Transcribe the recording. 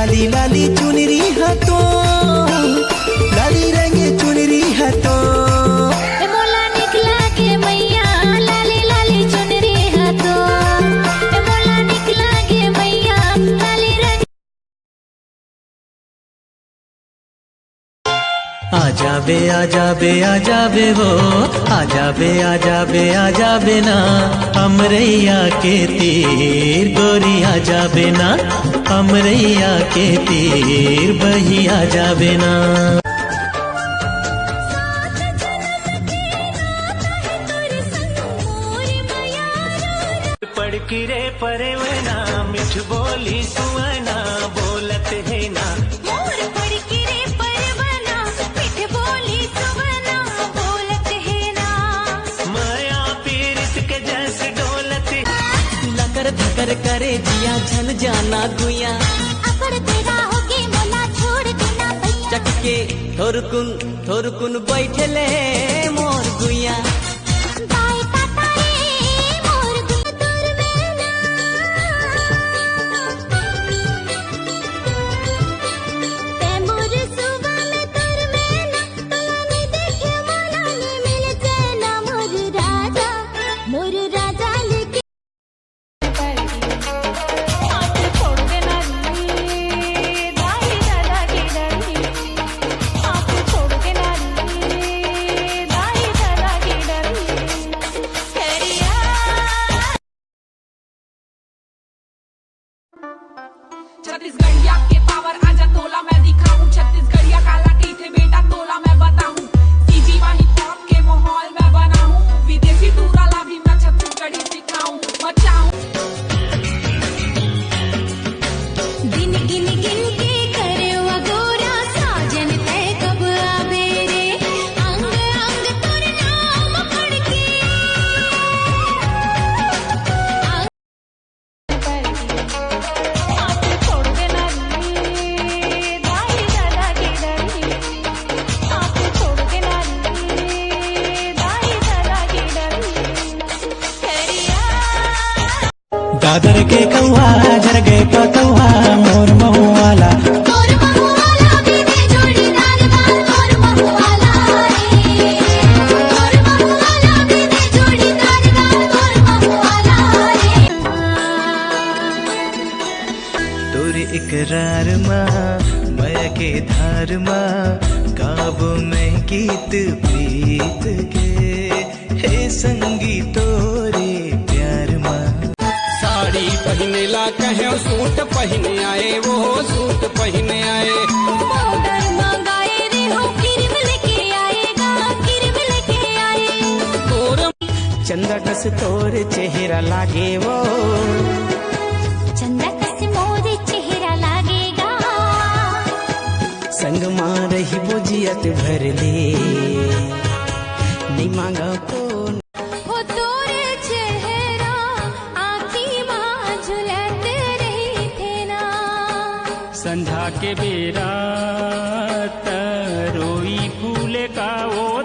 लाली लाली चुनरी है तो, लाली रंगे चुनरी है तो। मोला निकला के मैया लाली लाली चुनरी है तो, मोला निकला के मैया लाली रंग। आजाबे आजाबे आजाबे हो, आजाबे आजाबे आजाबे ना अमरैया के तीर गोरी आजाबे ना, अमरैया के तीर बही आजाबे ना। पड़की रे परे वना मिठ बोली सुवना बोलत है ना। मोर पड़की रे परवना मिठ बोली सुवना बोलत है ना। माया पीरित के जैसे डोलत, लकर धकर करे जिया झल जाना गुया। अपर तेरा होके मोला छोड़ देना भैया। चटके थोर कुन बैठले मोर गुया। बाय ताता रे मोर गुतुर मेला। ते मोर सुबह में तुर मेला, तोला ने देखे मोला ने मिल जाना मोर राजा लेके। हाथ छोड़ देना रे दाई दादा की डरी। हाथ छोड़ देना रे दाई दादा की डरी। तेरिया छत्तीसगढ़िया के पावर आजा तोला मैं दिखाऊं। छत्तीसगढ़िया काला टीठे बेटा तोला मैं बताऊं। सीजी वाही पॉप के माहौल में बना हूं। विदेशी टूराला भी मैं छत्तीसगढ़ी सिखाऊं बचाऊं। दिन गिन गिन के करे वगोरा साजन तय कब आवे रे। अंग अंग तोर नाम पढ़ के हाथ छोड़ देना रे दाई दादा की डरी। हाथ छोड़ देना रे दाई दादा की डरी। तेरिया दादर के कौआ झर गए पतौआ मोर महू वाला। मोर महुआला बिने जोड़ीदार बा मोर महुआला रे। मोर महुआला बिने जोड़ीदार बा मोर महुआला रे। तोर इकरार माँ मैं के धार माँ, गाबो में गीत प्रीत के हे संगी तोरे प्यार माँ। साड़ी पहने ला कहे सूट पहने आए, वो सूट पहने आए। पाउडर मंगाए रे हो क्रीम लेके आएगा, क्रीम लेके आए। तोर चंदा कस तोर चेहरा लागे वो। चंदा कस मोर चेहरा लागेगा। संग मां रही बोजियत भर ले, नहीं मांगा को हो तोरे चेहरा आँखी माँ झुलत रही थे ना। संझा के बेरा तरोई फूले का वो